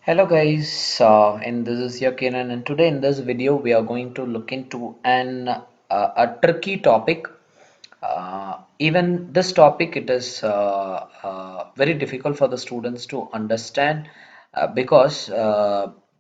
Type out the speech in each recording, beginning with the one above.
Hello guys, and this is your Kiran, and today in this video we are going to look into a tricky topic. Even this topic it is very difficult for the students to understand because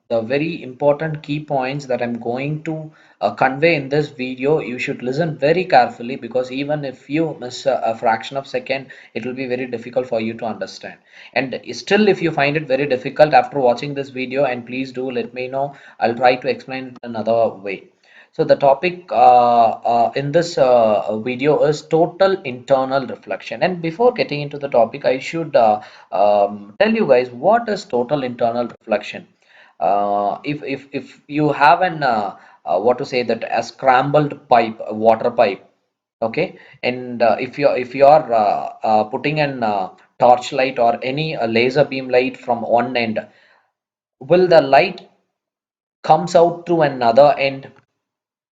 the very important key points that I'm going to convey in this video, you should listen very carefully because even if you miss a fraction of second, it will be very difficult for you to understand. And still, if you find it very difficult after watching this video, and please do let me know, I'll try to explain it another way. So the topic in this video is total internal reflection. And before getting into the topic, I should tell you guys what is total internal reflection. If you have an what to say that a scrambled pipe, a water pipe, okay, and if you're putting an torchlight or any laser beam light from one end, will the light comes out to another end?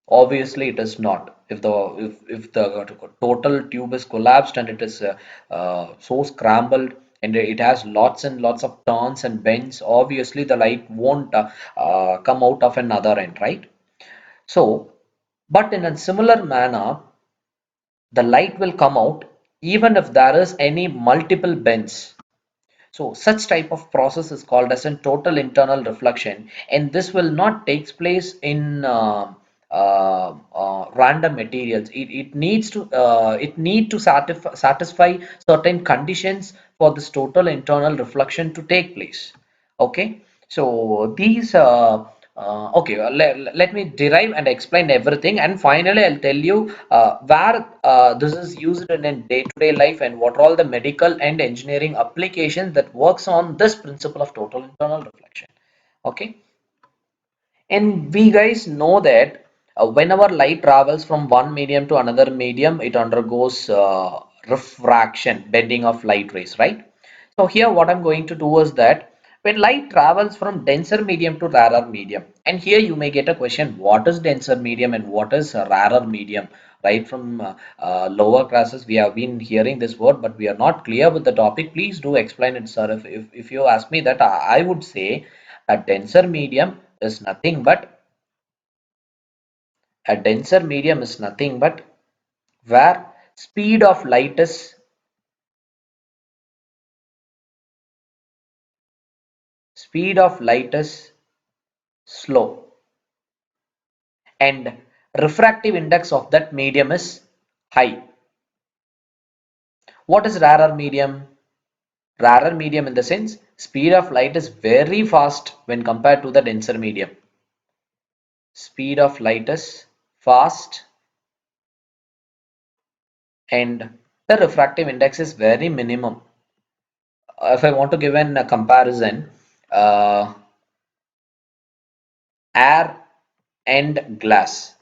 Obviously, it is not. If the total tube is collapsed and it is so scrambled and it has lots and lots of turns and bends, obviously the light won't come out of another end, right? So, but in a similar manner, the light will come out even if there is any multiple bends. So such type of process is called as a total internal reflection, and this will not take place in random materials. It need to satisfy certain conditions for this total internal reflection to take place. Okay, so these okay, let me derive and explain everything, and finally I'll tell you where this is used in a day-to-day life and what are all the medical and engineering applications that works on this principle of total internal reflection. Okay, and we guys know that whenever light travels from one medium to another medium, it undergoes refraction, bending of light rays, right? So here what I'm going to do is that when light travels from denser medium to rarer medium, and here you may get a question, what is denser medium and what is a rarer medium? Right from lower classes, we have been hearing this word, but we are not clear with the topic. Please do explain it, sir. If you ask me that, I would say a denser medium is nothing but where speed of light is slow and refractive index of that medium is high. What is rarer medium? Rarer medium in the sense speed of light is very fast when compared to the denser medium. Speed of light is fast and the refractive index is very minimum. If I want to give a comparison, uh, air and glass.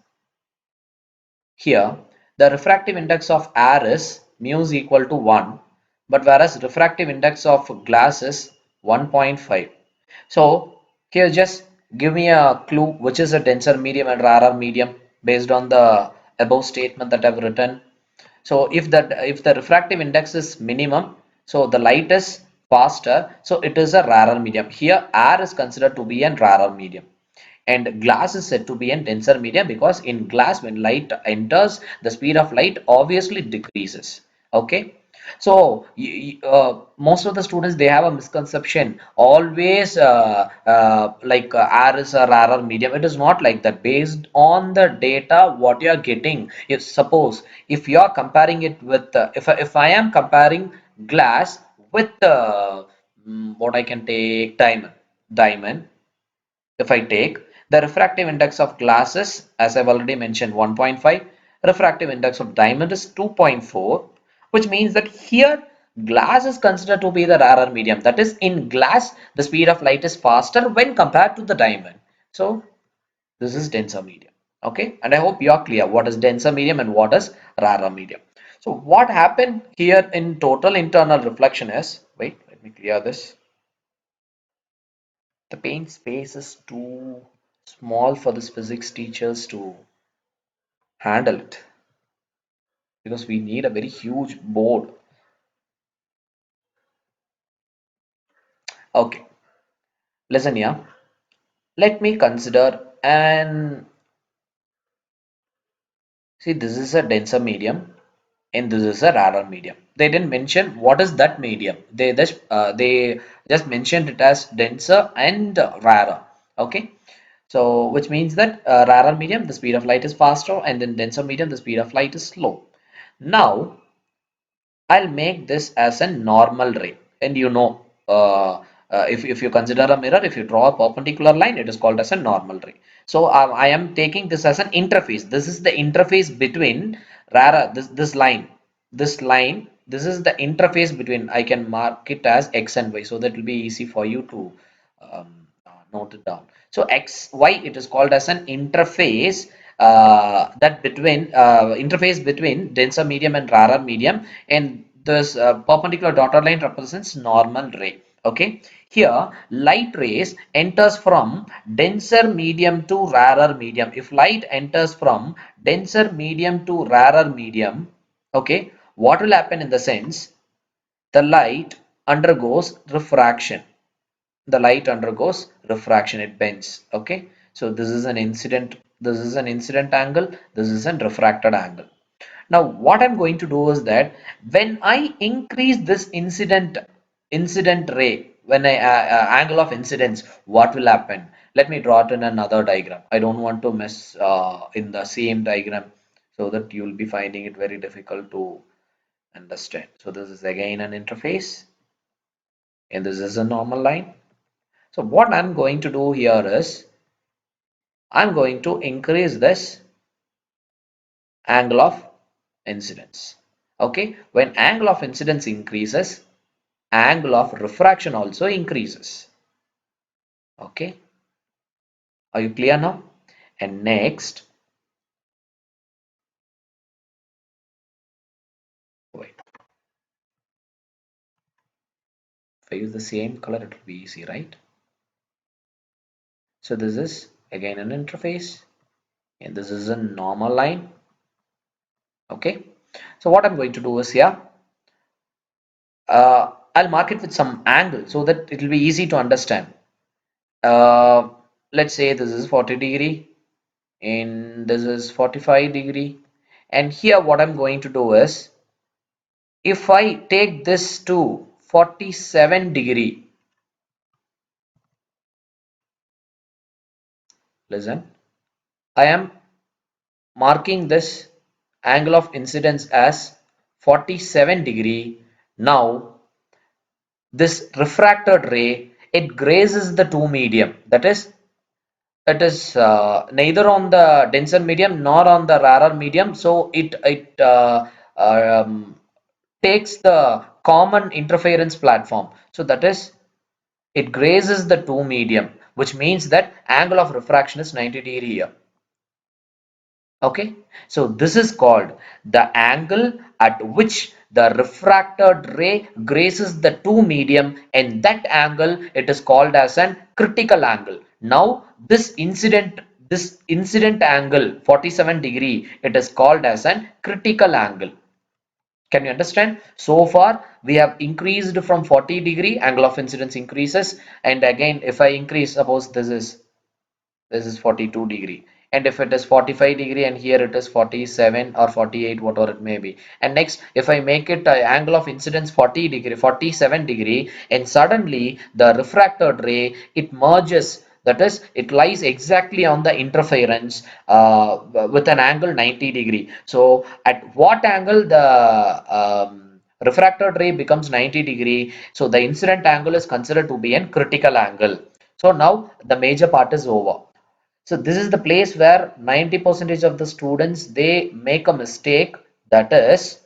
Here, the refractive index of air is mu is equal to 1, but whereas refractive index of glass is 1.5. So, here just give me a clue which is a denser medium and rarer medium based on the above statement that I've written. So, if the refractive index is minimum, so the light is faster, so it is a rarer medium. Here, air is considered to be a rarer medium and glass is said to be a denser medium because in glass when light enters the speed of light obviously decreases. Okay, so most of the students they have a misconception always air is a rarer medium. It is not like that. Based on the data what you are getting, if suppose if you are comparing it with if I am comparing glass with what I can take diamond, if I take the refractive index of glasses, as I've already mentioned, 1.5, refractive index of diamond is 2.4, which means that here glass is considered to be the rarer medium. That is, in glass, the speed of light is faster when compared to the diamond. So, this is denser medium. Okay, and I hope you are clear what is denser medium and what is rarer medium. So, what happened here in total internal reflection is, wait, let me clear this. The paint space is too small for this physics teachers to handle it because we need a very huge board. Okay, Listen here. Let me consider and see, this is a denser medium and this is a rarer medium. They didn't mention what is that medium. They just mentioned it as denser and rarer. Okay. So which means that rarer medium, the speed of light is faster, and then denser medium, the speed of light is slow. Now I'll make this as a normal ray. And if you consider a mirror, if you draw a perpendicular line, it is called as a normal ray. So I am taking this as an interface. This is the interface between this is the interface between, I can mark it as X and Y, so that will be easy for you to note it down. So XY, it is called as an interface interface between denser medium and rarer medium, and this perpendicular dotted line represents normal ray. Okay, here light rays enters from denser medium to rarer medium. If light enters from denser medium to rarer medium, okay, what will happen in the sense, the light undergoes refraction. The light undergoes refraction, it bends. Okay, so this is an incident angle, this is a refracted angle. Now what I'm going to do is that when I increase this incident ray, when I angle of incidence, what will happen? Let me draw it in another diagram. I don't want to mess in the same diagram, so that you will be finding it very difficult to understand. So this is again an interface, and this is a normal line. So what I'm going to do here is I'm going to increase this angle of incidence. Okay, when angle of incidence increases, angle of refraction also increases. Okay, are you clear now? And next, wait, if I use the same color, it will be easy, right? So this is again an interface, and this is a normal line. Okay, so what I'm going to do is here, I'll mark it with some angle so that it will be easy to understand. Uh, let's say this is 40 degree and this is 45 degree, and here what I'm going to do is, if I take this to 47 degree, listen, I am marking this angle of incidence as 47 degree. Now this refracted ray, it grazes the two medium, that is, it is neither on the denser medium nor on the rarer medium, so it takes the common interference platform, so that is, it grazes the two medium, which means that angle of refraction is 90 degree here. Okay, so this is called the angle at which the refracted ray grazes the two medium, and that angle, it is called as an critical angle. Now this incident angle 47 degree, it is called as an critical angle. Can you understand? So far we have increased from 40 degree, angle of incidence increases, and again if I increase, suppose this is 42 degree, and if it is 45 degree and here it is 47 or 48, whatever it may be, and next if I make it angle of incidence 40 degree, 47 degree, and suddenly the refracted ray, it merges, that is, it lies exactly on the interference with an angle 90 degree. So at what angle the refracted ray becomes 90 degree, so the incident angle is considered to be a critical angle. So now the major part is over. So this is the place where 90% of the students, they make a mistake, that is,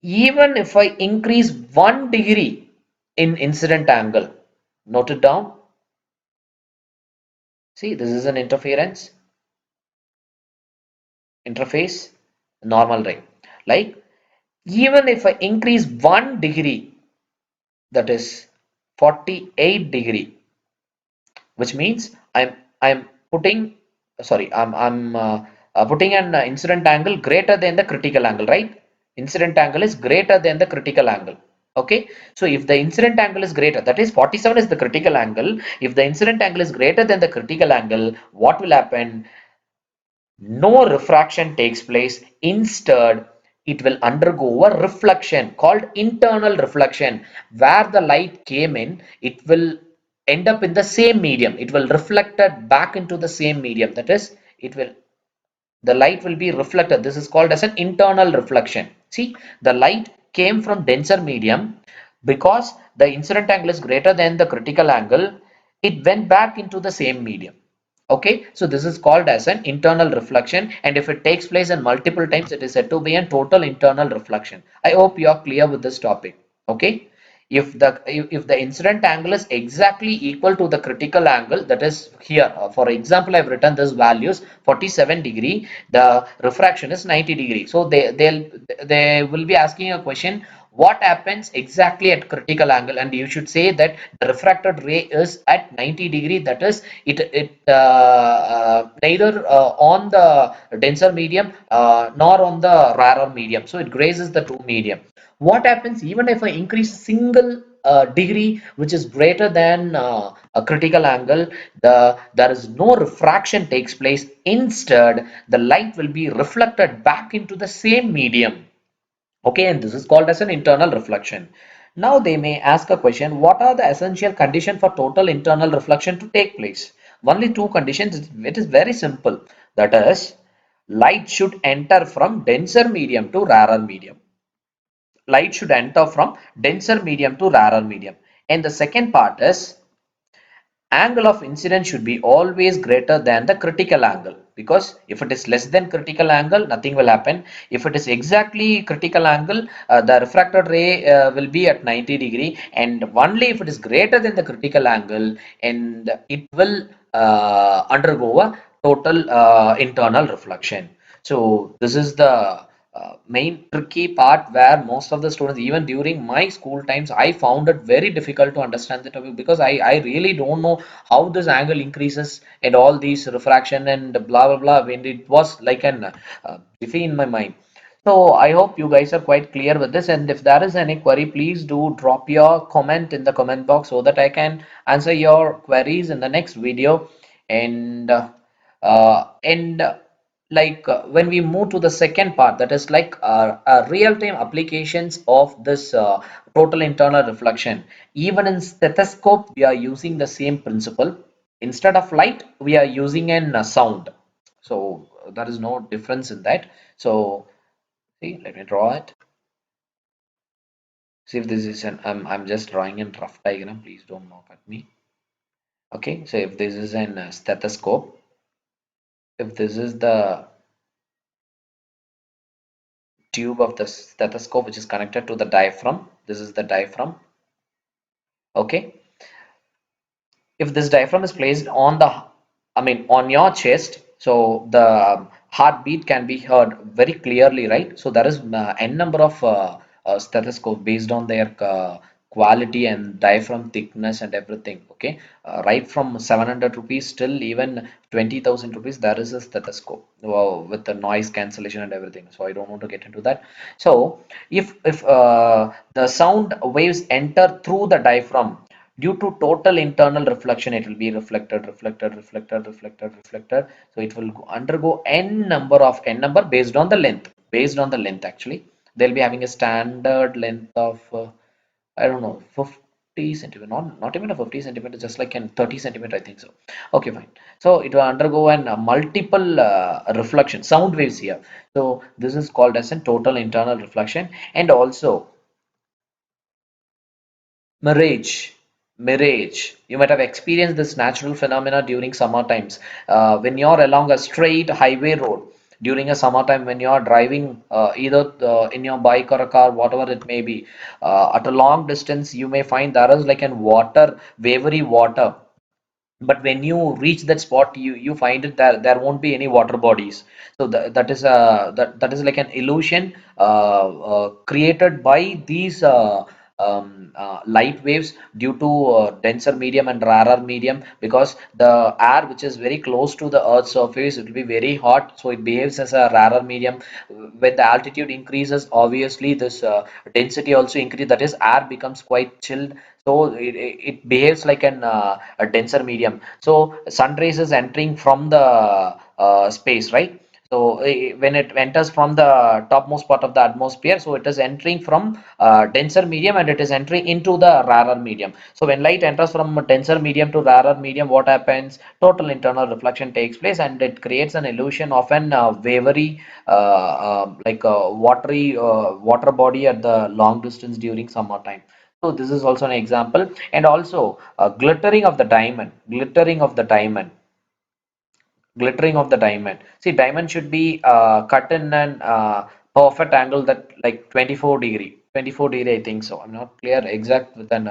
even if I increase 1 degree in incident angle, note it down. See, this is an interface, normal ray. Like, even if I increase 1 degree, that is 48 degree, which means I'm putting, sorry, I'm putting an incident angle greater than the critical angle, right? Incident angle is greater than the critical angle. Okay, so if the incident angle is greater, that is 47 is the critical angle. If the incident angle is greater than the critical angle, what will happen? No refraction takes place. Instead, it will undergo a reflection called internal reflection. Where the light came in, it will end up in the same medium. It will reflected back into the same medium. That is, it will the light will be reflected. This is called as an internal reflection. See, the light came from denser medium because the incident angle is greater than the critical angle. It went back into the same medium. Okay, so this is called as an internal reflection, and if it takes place in multiple times, it is said to be a total internal reflection. I hope you are clear with this topic. Okay, if the incident angle is exactly equal to the critical angle, that is here, for example, I've written this values 47 degree, the refraction is 90 degree. So they will be asking a question, what happens exactly at critical angle, and you should say that the refracted ray is at 90 degree, that is neither on the denser medium nor on the rarer medium, so it grazes the two medium. What happens even if I increase a single degree which is greater than a critical angle? There is no refraction takes place. Instead, the light will be reflected back into the same medium. Okay, and this is called as an internal reflection. Now they may ask a question, what are the essential conditions for total internal reflection to take place? Only two conditions. It is very simple. That is, light should enter from denser medium to rarer medium. Light should enter from denser medium to rarer medium. And the second part is, angle of incidence should be always greater than the critical angle, because if it is less than critical angle, nothing will happen. If it is exactly critical angle, the refracted ray will be at 90 degree, and only if it is greater than the critical angle, and it will undergo a total internal reflection. So this is the main tricky part where most of the students, even during my school times, I found it very difficult to understand the topic, because I really don't know how this angle increases and all these refraction and blah blah blah, when it was like an iffy in my mind. So I hope you guys are quite clear with this, and if there is any query, please do drop your comment in the comment box so that I can answer your queries in the next video. And when we move to the second part, that is like real-time applications of this total internal reflection. Even in stethoscope, we are using the same principle. Instead of light, we are using an sound. So there is no difference in that. So see, let me draw it. See if this is an I'm just drawing a rough diagram. Please don't mock at me. Okay, so if this is an stethoscope, if this is the tube of the stethoscope which is connected to the diaphragm, this is the diaphragm. Okay, if this diaphragm is placed on the, I mean, on your chest, so the heartbeat can be heard very clearly, right? So there is n number of stethoscope based on their quality and diaphragm thickness and everything. Okay, right from 700 rupees till even 20,000 rupees, there is a stethoscope, wow, with the noise cancellation and everything. So I don't want to get into that. So if the sound waves enter through the diaphragm, due to total internal reflection, it will be reflected. So it will undergo n number based on the length actually. They'll be having a standard length of I don't know, 50 centimeter, not even a 50 centimeter, just like an 30 centimeter, I think so. Okay, fine. So it will undergo an multiple reflection sound waves here. So this is called as a total internal reflection. And also mirage. You might have experienced this natural phenomena during summer times. When you're along a straight highway road during a summertime, when you're driving either in your bike or a car, whatever it may be, at a long distance, you may find there is like an water, wavery water, but when you reach that spot, you find it that there won't be any water bodies. So that is like an illusion created by these light waves due to denser medium and rarer medium, because the air which is very close to the earth's surface, it will be very hot, so it behaves as a rarer medium. When the altitude increases, obviously this density also increase, that is air becomes quite chilled, so it behaves like a denser medium. So sun rays is entering from the space, right? So when it enters from the topmost part of the atmosphere, so it is entering from denser medium and it is entering into the rarer medium. So when light enters from a denser medium to rarer medium, what happens? Total internal reflection takes place and it creates an illusion of an wavery, like a watery water body at the long distance during summertime. So this is also an example, and also glittering of the diamond, glittering of the diamond. See, diamond should be cut in an perfect angle, that like 24 degree, I think so. I'm not clear exact with an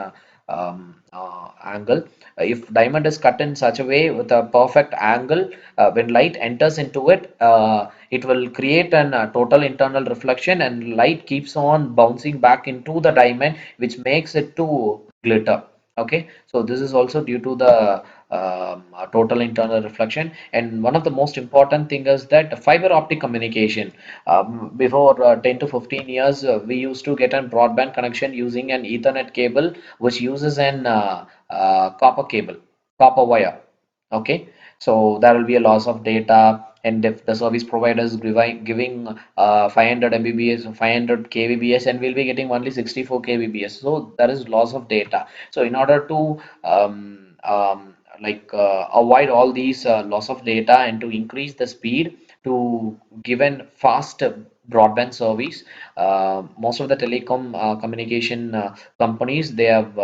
angle. If diamond is cut in such a way with a perfect angle, when light enters into it, it will create an total internal reflection, and light keeps on bouncing back into the diamond, which makes it to glitter. Okay, so this is also due to the total internal reflection. And one of the most important thing is that fiber optic communication. Before 10 to 15 years, we used to get a broadband connection using an Ethernet cable, which uses an copper cable, copper wire. Okay, so there will be a loss of data, and if the service provider is giving 500 Mbps, 500 kbps, and we'll be getting only 64 kbps, so there is loss of data. So in order to avoid all these loss of data and to increase the speed to give an fast broadband service, most of the telecom communication companies, they have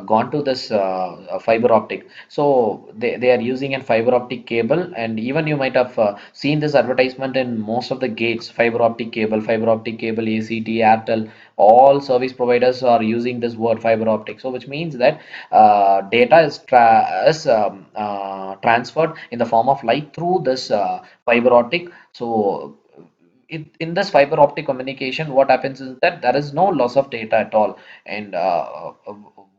gone to this fiber optic. So they are using a fiber optic cable, and even you might have seen this advertisement in most of the gates: fiber optic cable, fiber optic cable, ACT, Airtel, all service providers are using this word fiber optic. So which means that data is transferred in the form of light through this fiber optic. So in this fiber optic communication, what happens is that there is no loss of data at all, and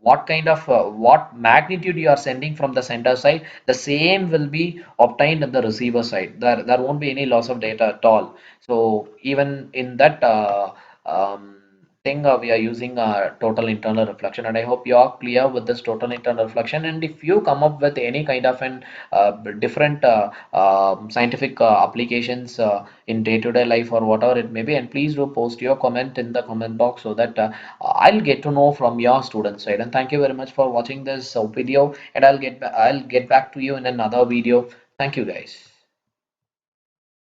what kind of what magnitude you are sending from the sender side, the same will be obtained in the receiver side. There won't be any loss of data at all. So even in that thing, we are using total internal reflection, and I hope you are clear with this total internal reflection. And if you come up with any kind of an different scientific applications in day-to-day life or whatever it may be, and please do post your comment in the comment box, so that I'll get to know from your student side. And thank you very much for watching this video, and I'll get back to you in another video. Thank you, guys.